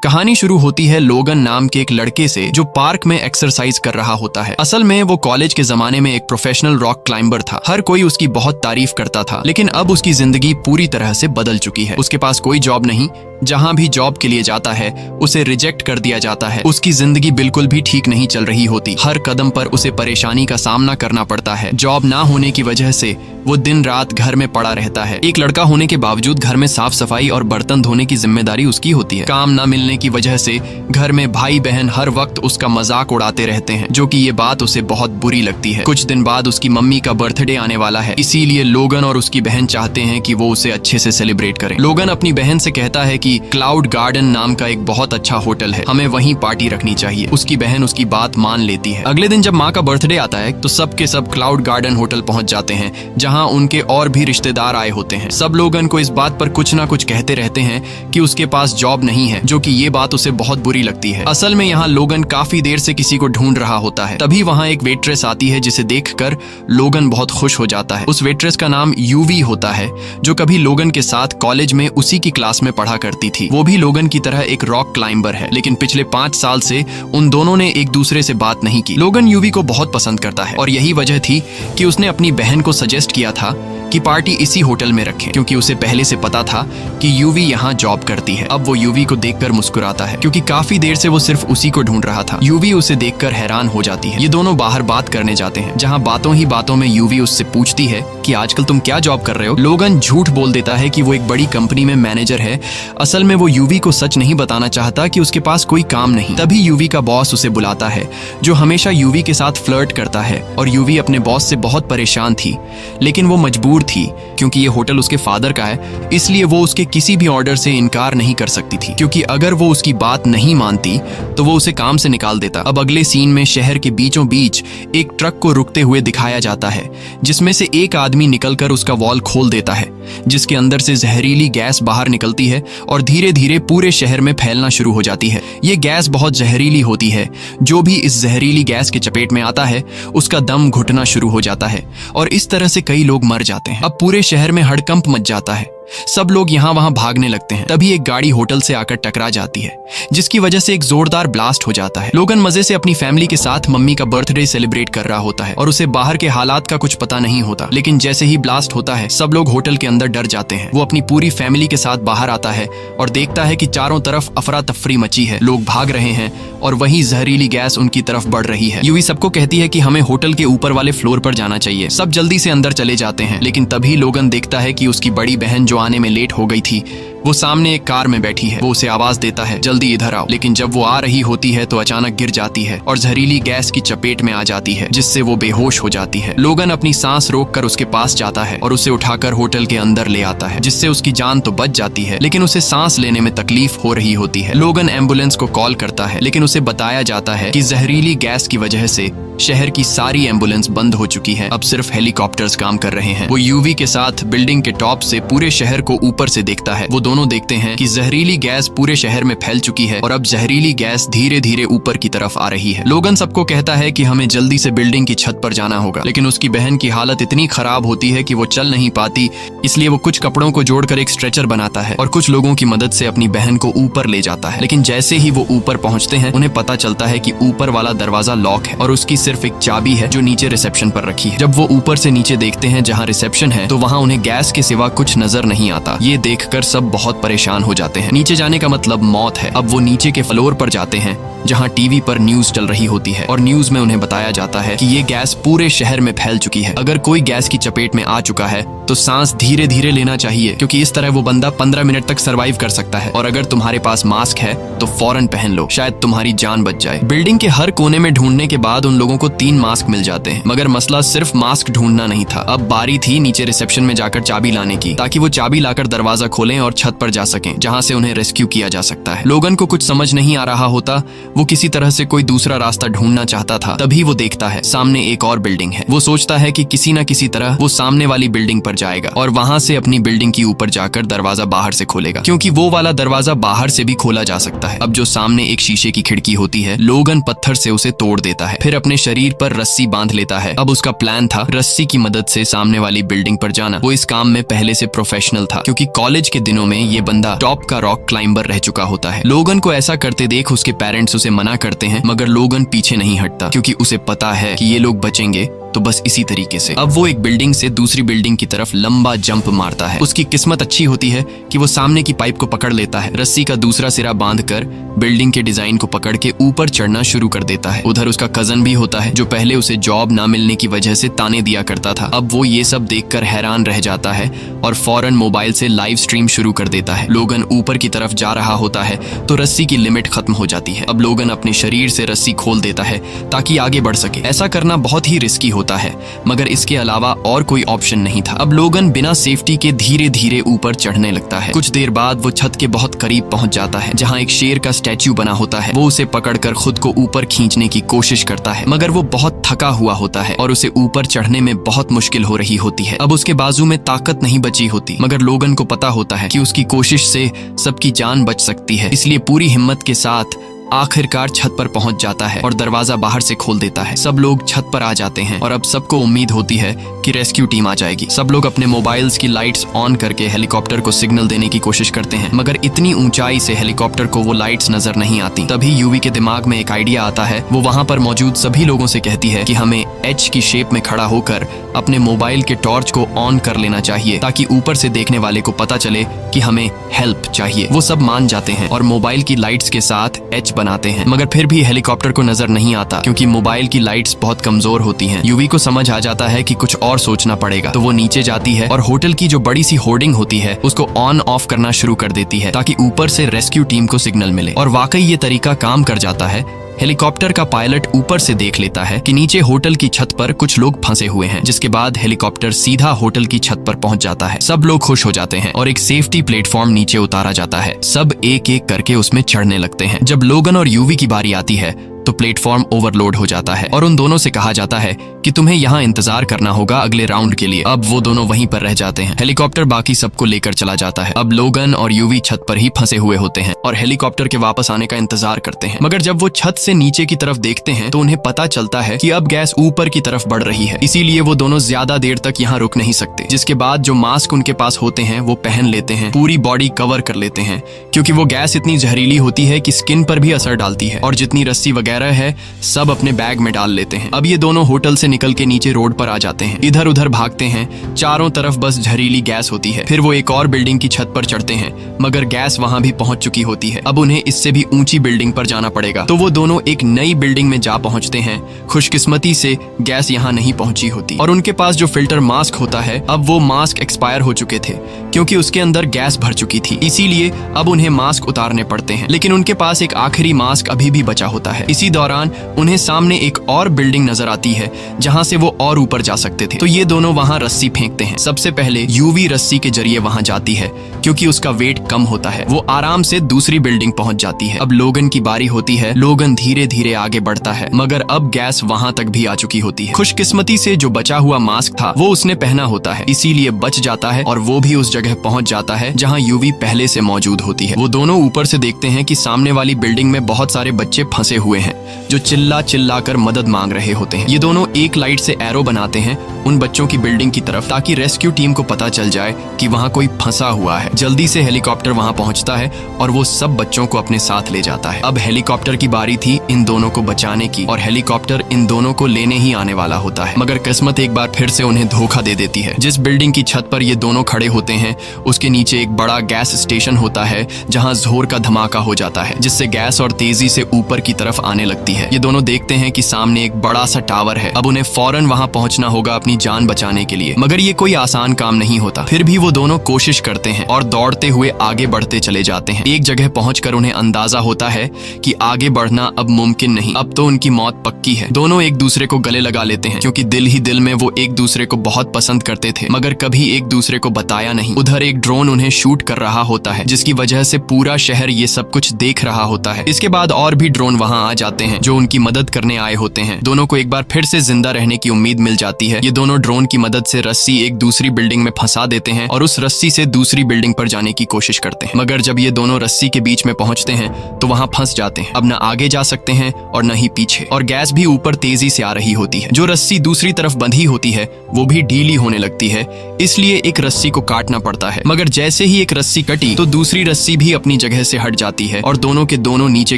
कहानी शुरू होती है लोगन नाम के एक लड़के से जो पार्क में एक्सरसाइज कर रहा होता है। असल में वो कॉलेज के जमाने में एक प्रोफेशनल रॉक क्लाइंबर था। हर कोई उसकी बहुत तारीफ करता था, लेकिन अब उसकी जिंदगी पूरी तरह से बदल चुकी है। उसके पास कोई जॉब नहीं, जहां भी जॉब के लिए जाता है उसे रिजेक्ट कर दिया जाता है। उसकी जिंदगी बिल्कुल भी ठीक नहीं चल रही होती। हर कदम पर उसे परेशानी का सामना करना पड़ता है। जॉब ना होने की वजह से वो दिन रात घर में पड़ा रहता है। एक लड़का होने के बावजूद घर में साफ सफाई और बर्तन धोने की जिम्मेदारी उसकी होती है। काम ना मिलने की वजह से घर में भाई बहन हर वक्त उसका मजाक उड़ाते रहते हैं, जो कि ये बात उसे बहुत बुरी लगती है। कुछ दिन बाद उसकी मम्मी का बर्थडे आने वाला है, इसीलिए लोगन और उसकी बहन चाहते हैं कि वो उसे अच्छे से सेलिब्रेट करें। लोगन अपनी बहन से कहता है कि क्लाउड गार्डन नाम का एक बहुत अच्छा होटल है, हमें वहीं पार्टी रखनी चाहिए। उसकी बहन उसकी बात मान लेती है। अगले दिन जब माँ का बर्थडे आता है तो सब के सब क्लाउड गार्डन होटल पहुंच जाते हैं, जहां उनके और भी रिश्तेदार आए होते हैं। सब लोगन को इस बात पर कुछ ना कुछ कहते रहते हैं कि उसके पास जॉब नहीं है, जो कि ये बात उसे बहुत बुरी लगती है। असल में यहाँ लोगन काफी देर से किसी को ढूंढ रहा होता है। तभी वहाँ एक वेट्रेस आती है, जिसे देखकर लोगन बहुत खुश हो जाता है। उस वेट्रेस का नाम यूवी होता है, जो कभी लोगन के साथ कॉलेज में उसी की क्लास में पढ़ा करती थी। वो भी लोगन की तरह एक रॉक क्लाइंबर है, लेकिन पिछले 5 साल से उन दोनों ने एक दूसरे से बात नहीं की। लोगन यूवी को बहुत पसंद करता है और यही वजह थी कि उसने अपनी बहन को सजेस्ट किया था कि पार्टी इसी होटल में रखें, क्योंकि उसे पहले से पता था कि यूवी यहाँ जॉब करती है। अब वो यूवी को देखकर मुस्कुराता है, क्योंकि काफी देर से वो सिर्फ उसी को ढूंढ रहा था। यूवी उसे देखकर हैरान हो जाती है। ये दोनों बाहर बात करने जाते हैं, जहाँ बातों ही बातों में यूवी उससे पूछती है कि आजकल तुम क्या जॉब कर रहे हो। लोगन झूठ बोल देता है कि वो एक बड़ी कंपनी में मैनेजर है। असल में वो यूवी को सच नहीं बताना चाहता कि उसके पास कोई काम नहीं। तभी यूवी का बॉस उसे बुलाता है, जो हमेशा यूवी के साथ फ्लर्ट करता है, और यूवी अपने बॉस से बहुत परेशान थी, लेकिन वो मजबूर थी क्योंकि ये होटल उसके फादर का है। इसलिए वो उसके किसी भी ऑर्डर से इनकार नहीं कर सकती थी, क्योंकि अगर वो उसकी बात नहीं मानती तो वो उसे काम से निकाल देता। अब अगले सीन में शहर के बीचों बीच एक ट्रक को रुकते हुए दिखाया जाता है, जिसमें से एक आदमी निकलकर उसका वॉल खोल देता है, जिसके अंदर से जहरीली गैस बाहर निकलती है और धीरे धीरे पूरे शहर में फैलना शुरू हो जाती है। ये गैस बहुत जहरीली होती है। जो भी इस जहरीली गैस के चपेट में आता है उसका दम घुटना शुरू हो जाता है, और इस तरह से कई लोग मर जाते हैं। अब पूरे शहर में हड़कंप मच जाता है। सब लोग यहाँ वहाँ भागने लगते हैं। तभी एक गाड़ी होटल से आकर टकरा जाती है, जिसकी वजह से एक जोरदार ब्लास्ट हो जाता है। लोगन मजे से अपनी फैमिली के साथ मम्मी का बर्थडे सेलिब्रेट कर रहा होता है, और उसे बाहर के हालात का कुछ पता नहीं होता। लेकिन जैसे ही ब्लास्ट होता है, सब लोग होटल के अंदर डर जाते हैं। वो अपनी पूरी फैमिली के साथ बाहर आता है और देखता है कि चारों तरफ अफरा तफरी मची है। लोग भाग रहे हैं और वही जहरीली गैस उनकी तरफ बढ़ रही है। यूवी सबको कहती है कि हमें होटल के ऊपर वाले फ्लोर पर जाना चाहिए। सब जल्दी से अंदर चले जाते हैं, लेकिन तभी लोगन देखता है कि उसकी बड़ी बहन जो आने में लेट हो गई थी, वो सामने एक कार में बैठी है। वो उसे आवाज देता है, जल्दी इधर आओ। लेकिन जब वो आ रही होती है तो अचानक गिर जाती है और जहरीली गैस की चपेट में आ जाती है, जिससे वो बेहोश हो जाती है। लोगन अपनी सांस रोककर उसके पास जाता है और उसे उठाकर होटल के अंदर ले आता है, जिससे उसकी जान तो बच जाती है, लेकिन उसे सांस लेने में तकलीफ हो रही होती है। लोगन एम्बुलेंस को कॉल करता है, लेकिन उसे बताया जाता है कि जहरीली गैस की वजह से शहर की सारी एम्बुलेंस बंद हो चुकी है। अब सिर्फ हेलीकॉप्टर्स काम कर रहे हैं। वो यूवी के साथ बिल्डिंग के टॉप से पूरे शहर को ऊपर से देखता है। वो दोनों देखते हैं कि जहरीली गैस पूरे शहर में फैल चुकी है और अब जहरीली गैस धीरे धीरे ऊपर की तरफ आ रही है। लोगन सबको कहता है कि हमें जल्दी से बिल्डिंग की छत पर जाना होगा, लेकिन उसकी बहन की हालत इतनी खराब होती है कि वो चल नहीं पाती। इसलिए वो कुछ कपड़ों को जोड़कर एक स्ट्रेचर बनाता है और कुछ लोगों की मदद से अपनी बहन को ऊपर ले जाता है। लेकिन जैसे ही वो ऊपर पहुंचते हैं, उन्हें पता चलता है कि ऊपर वाला दरवाजा लॉक है और उसकी सिर्फ एक चाबी है जो नीचे रिसेप्शन पर रखी है। जब वो ऊपर से नीचे देखते हैं जहाँ रिसेप्शन है, तो वहाँ उन्हें गैस के सिवा कुछ नजर नहीं आता। ये देखकर सब बहुत परेशान हो जाते हैं। नीचे जाने का मतलब मौत है। अब वो नीचे के फ्लोर पर जाते हैं, जहाँ टीवी पर न्यूज चल रही होती है, और न्यूज में उन्हें बताया जाता है कि ये गैस पूरे शहर में फैल चुकी है। अगर कोई गैस की चपेट में आ चुका है तो सांस धीरे धीरे लेना चाहिए, क्योंकि इस तरह वो बंदा 15 मिनट तक सरवाइव कर सकता है। और अगर तुम्हारे पास मास्क है तो फौरन पहन लो, शायद तुम्हारी जान बच जाए। बिल्डिंग के हर कोने में ढूंढने के बाद उन लोगों को 3 मास्क मिल जाते हैं, मगर मसला सिर्फ मास्क ढूंढना नहीं था। अब बारी थी नीचे रिसेप्शन में जाकर चाबी लाने की, ताकि वो चाबी लाकर दरवाजा खोलें और छत पर जा सकें, जहाँ से उन्हें रेस्क्यू किया जा सकता है। लोगन को कुछ समझ नहीं आ रहा होता। वो किसी तरह से कोई दूसरा रास्ता ढूंढना चाहता था। तभी वो देखता है सामने एक और बिल्डिंग है। वो सोचता है कि किसी न किसी तरह वो सामने वाली बिल्डिंग पर जाएगा और वहां से अपनी बिल्डिंग की ऊपर जाकर दरवाजा बाहर से खोलेगा, क्योंकि वो वाला दरवाजा बाहर से भी खोला जा सकता है। अब जो सामने एक शीशे की खिड़की होती है, लोगन पत्थर से उसे तोड़ देता है, फिर अपने शरीर पर रस्सी बांध लेता है। अब उसका प्लान था रस्सी की मदद से सामने वाली बिल्डिंग पर जाना। वो इस काम में पहले से प्रोफेशनल था, क्योंकि कॉलेज के दिनों में में ये बंदा टॉप का रॉक क्लाइंबर रह चुका होता है। लोगन को ऐसा करते देख उसके पेरेंट्स उसे मना करते हैं, मगर लोगन पीछे नहीं हटता क्योंकि उसे पता है कि ये लोग बचेंगे तो बस इसी तरीके से। अब वो एक बिल्डिंग से दूसरी बिल्डिंग की तरफ लंबा जंप मारता है। उसकी किस्मत अच्छी होती है कि वो सामने की पाइप को पकड़ लेता है। रस्सी का दूसरा सिरा बांधकर बिल्डिंग के डिजाइन को पकड़ के ऊपर चढ़ना शुरू कर देता है। उधर उसका कजन भी होता है जो पहले उसे जॉब ना मिलने की वजह से ताने दिया करता था। अब वो ये सब देखकर हैरान रह जाता है और फौरन मोबाइल से लाइव स्ट्रीम शुरू कर देता है। लोगन ऊपर की तरफ जा रहा होता है तो रस्सी की लिमिट खत्म हो जाती है। अब लोगन अपने शरीर से रस्सी खोल देता है ताकि आगे बढ़ सके। ऐसा करना बहुत ही रिस्की होता है, मगर इसके अलावा और कोई ऑप्शन नहीं था। अब लोगन बिना सेफ्टी के धीरे धीरे ऊपर चढ़ने लगता है। कुछ देर बाद वो छत के बहुत करीब पहुंच जाता है जहां एक शेर का स्टैच्यू बना होता है। वो उसे पकड़कर खुद को ऊपर खींचने की कोशिश करता है, मगर वो बहुत थका हुआ होता है और उसे ऊपर चढ़ने में बहुत मुश्किल हो रही होती है। अब उसके बाजू में ताकत नहीं बची होती, मगर लोगन को पता होता है कि उसकी कोशिश से सबकी जान बच सकती है, इसलिए पूरी हिम्मत के साथ आखिरकार छत पर पहुंच जाता है और दरवाजा बाहर से खोल देता है। सब लोग छत पर आ जाते हैं और अब सबको उम्मीद होती है कि रेस्क्यू टीम आ जाएगी। सब लोग अपने मोबाइल्स की लाइट्स ऑन करके हेलीकॉप्टर को सिग्नल देने की कोशिश करते हैं, मगर इतनी ऊंचाई से हेलीकॉप्टर को वो लाइट्स नजर नहीं आती। तभी यूवी के दिमाग में एक आइडिया आता है। वो वहां पर मौजूद सभी लोगों से कहती है कि हमें एच की शेप में खड़ा होकर अपने मोबाइल के टॉर्च को ऑन कर लेना चाहिए ताकि ऊपर से देखने वाले को पता चले कि हमें हेल्प चाहिए। वो सब मान जाते हैं और मोबाइल की लाइट्स के साथ एच बनाते हैं, मगर फिर भी हेलीकॉप्टर को नजर नहीं आता क्योंकि मोबाइल की लाइट्स बहुत कमजोर होती हैं। यूवी को समझ आ जाता है कि कुछ और सोचना पड़ेगा, तो वो नीचे जाती है और होटल की जो बड़ी सी होर्डिंग होती है उसको ऑन ऑफ करना शुरू कर देती है ताकि ऊपर से रेस्क्यू टीम को सिग्नल मिले। और वाकई ये तरीका काम कर जाता है। हेलीकॉप्टर का पायलट ऊपर से देख लेता है कि नीचे होटल की छत पर कुछ लोग फंसे हुए हैं, जिसके बाद हेलीकॉप्टर सीधा होटल की छत पर पहुंच जाता है। सब लोग खुश हो जाते हैं और एक सेफ्टी प्लेटफॉर्म नीचे उतारा जाता है। सब एक एक करके उसमें चढ़ने लगते हैं। जब लोगन और यूवी की बारी आती है तो प्लेटफॉर्म ओवरलोड हो जाता है और उन दोनों से कहा जाता है कि तुम्हें यहाँ इंतजार करना होगा अगले राउंड के लिए। अब वो दोनों वहीं पर रह जाते हैं। हेलीकॉप्टर बाकी सबको लेकर चला जाता है। अब लोगन और यूवी छत पर ही फंसे हुए होते हैं और हेलीकॉप्टर के वापस आने का इंतजार करते हैं, मगर जब वो छत से नीचे की तरफ देखते हैं तो उन्हें पता चलता है कि अब गैस ऊपर की तरफ बढ़ रही है, इसीलिए वो दोनों ज्यादा देर तक यहाँ रुक नहीं सकते। जिसके बाद जो मास्क उनके पास होते हैं वो पहन लेते हैं, पूरी बॉडी कवर कर लेते हैं क्योंकि वो गैस इतनी जहरीली होती है कि स्किन पर भी असर डालती है। और जितनी रस्सी वगैरह है सब अपने बैग में डाल लेते हैं। अब ये दोनों होटल से निकल के नीचे रोड पर आ जाते हैं। इधर उधर भागते हैं, चारों तरफ बस जहरीली गैस होती है। फिर वो एक और बिल्डिंग की छत पर चढ़ते हैं, मगर गैस वहां भी पहुंच चुकी होती है। अब उन्हें इससे भी ऊंची बिल्डिंग पर जाना पड़ेगा, तो वो दोनों एक नई बिल्डिंग में जा पहुंचते हैं। खुशकिस्मती से गैस यहाँ नहीं पहुंची होती और उनके पास जो फिल्टर मास्क होता है, अब वो मास्क एक्सपायर हो चुके थे क्योंकि उसके अंदर गैस भर चुकी थी, इसीलिए अब उन्हें मास्क उतारने पड़ते हैं। लेकिन उनके पास एक आखिरी मास्क अभी भी बचा होता है। इसी दौरान उन्हें सामने एक और बिल्डिंग नजर आती है जहां से वो और ऊपर जा सकते थे, तो ये दोनों वहां रस्सी फेंकते हैं। सबसे पहले यूवी रस्सी के जरिए वहां जाती है क्योंकि उसका वेट कम होता है। वो आराम से दूसरी बिल्डिंग पहुंच जाती है। अब लोगन की बारी होती है। लोगन धीरे धीरे आगे बढ़ता है, मगर अब गैस वहां तक भी आ चुकी होती है। खुशकिस्मती से जो बचा हुआ मास्क था वो उसने पहना होता है, इसीलिए बच जाता है और वो भी उस जगह पहुंच जाता है जहां यूवी पहले से मौजूद होती है। वो दोनों ऊपर से देखते हैं कि सामने वाली बिल्डिंग में बहुत सारे बच्चे फंसे हुए हैं जो चिल्ला कर मदद मांग रहे होते हैं। ये दोनों एक लाइट से एरो बनाते हैं उन बच्चों की बिल्डिंग की तरफ ताकि रेस्क्यू टीम को पता चल जाए कि वहां कोई फंसा हुआ है। जल्दी से हेलीकॉप्टर वहां पहुंचता है और वो सब बच्चों को अपने साथ ले जाता है। अब हेलीकॉप्टर की बारी थी इन दोनों को बचाने की और हेलीकॉप्टर इन दोनों को लेने ही आने वाला होता है, मगर किस्मत एक बार फिर से उन्हें धोखा दे देती है। जिस बिल्डिंग की छत पर ये दोनों खड़े होते हैं उसके नीचे एक बड़ा गैस स्टेशन होता है जहां जोर का धमाका हो जाता है, जिससे गैस और तेजी से ऊपर की तरफ आने लगती है। ये दोनों देखते हैं कि सामने एक बड़ा सा टावर है। अब उन्हें फौरन वहां पहुंचना होगा अपनी जान बचाने के लिए, मगर ये कोई आसान काम नहीं होता। फिर भी वो दोनों कोशिश करते हैं और दौड़ते हुए आगे बढ़ते चले जाते हैं। एक जगह पहुंचकर उन्हें अंदाजा होता है कि आगे बढ़ना अब मुमकिन नहीं, अब तो उनकी मौत पक्की है। दोनों एक दूसरे को गले लगा लेते हैं क्योंकि दिल ही दिल में वो एक दूसरे को बहुत पसंद करते थे, मगर कभी एक दूसरे को बताया नहीं। उधर एक ड्रोन उन्हें शूट कर रहा होता है जिसकी वजह से पूरा शहर ये सब कुछ देख रहा होता है। इसके बाद और भी ड्रोन वहां आ जाते हैं जो उनकी मदद करने आए होते हैं। दोनों को एक बार फिर से जिंदा रहने की उम्मीद मिल जाती है। ये दोनों ड्रोन की मदद से रस्सी एक दूसरी बिल्डिंग में फंसा देते हैं और उस रस्सी से दूसरी बिल्डिंग पर जाने की कोशिश करते हैं, मगर जब ये दोनों रस्सी के बीच में पहुंचते हैं तो वहां फंस जाते हैं। अब न आगे जा सकते हैं और न ही पीछे, और गैस भी ऊपर तेजी से आ रही होती है। जो रस्सी दूसरी तरफ बंधी होती है वो भी ढीली होने लगती है, इसलिए एक रस्सी को काटना पड़ता है। मगर जैसे ही एक रस्सी कटी तो दूसरी रस्सी भी अपनी जगह से हट जाती है और दोनों के दोनों नीचे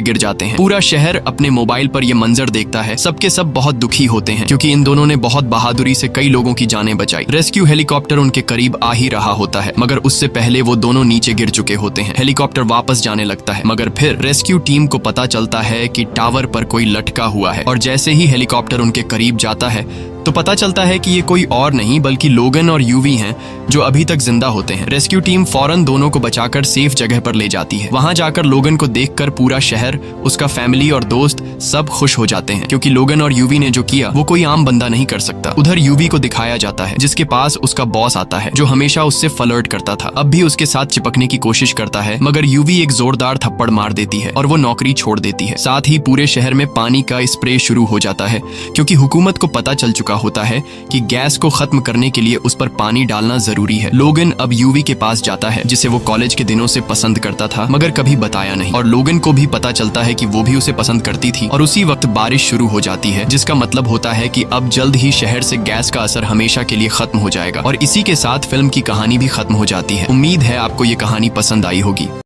गिर जाते हैं। पूरा शहर अपने मोबाइल पर यह मंजर देखता है। सबके सब बहुत दुखी होते हैं क्योंकि इन दोनों ने बहुत बहादुरी से कई लोगों की जानें बचाई। रेस्क्यू हेलीकॉप्टर उनके करीब आ ही रहा होता है, मगर उससे पहले वो दोनों नीचे गिर चुके होते हैं। हेलीकॉप्टर वापस जाने लगता है, मगर फिर रेस्क्यू टीम को पता चलता है कि टावर पर कोई लटका हुआ है, और जैसे ही हेलीकॉप्टर उनके करीब जाता है तो पता चलता है कि ये कोई और नहीं बल्कि लोगन और यूवी हैं जो अभी तक जिंदा होते हैं। रेस्क्यू टीम फौरन दोनों को बचाकर सेफ जगह पर ले जाती है। वहां जाकर लोगन को देखकर पूरा शहर, उसका फैमिली और दोस्त सब खुश हो जाते हैं क्योंकि लोगन और यूवी ने जो किया वो कोई आम बंदा नहीं कर सकता। उधर यूवी को दिखाया जाता है जिसके पास उसका बॉस आता है जो हमेशा उससे फ्लर्ट करता था। अब भी उसके साथ चिपकने की कोशिश करता है, मगर यूवी एक जोरदार थप्पड़ मार देती है और वो नौकरी छोड़ देती है। साथ ही पूरे शहर में पानी का स्प्रे शुरू हो जाता है क्योंकि हुकूमत को पता चल चुका होता है कि गैस को खत्म करने के लिए उस पर पानी डालना जरूरी है। लोगन अब यूवी के पास जाता है जिसे वो कॉलेज के दिनों से पसंद करता था मगर कभी बताया नहीं, और लोगन को भी पता चलता है कि वो भी उसे पसंद करती थी। और उसी वक्त बारिश शुरू हो जाती है जिसका मतलब होता है कि अब जल्द ही शहर से गैस का असर हमेशा के लिए खत्म हो जाएगा, और इसी के साथ फिल्म की कहानी भी खत्म हो जाती है। उम्मीद है आपको ये कहानी पसंद आई होगी।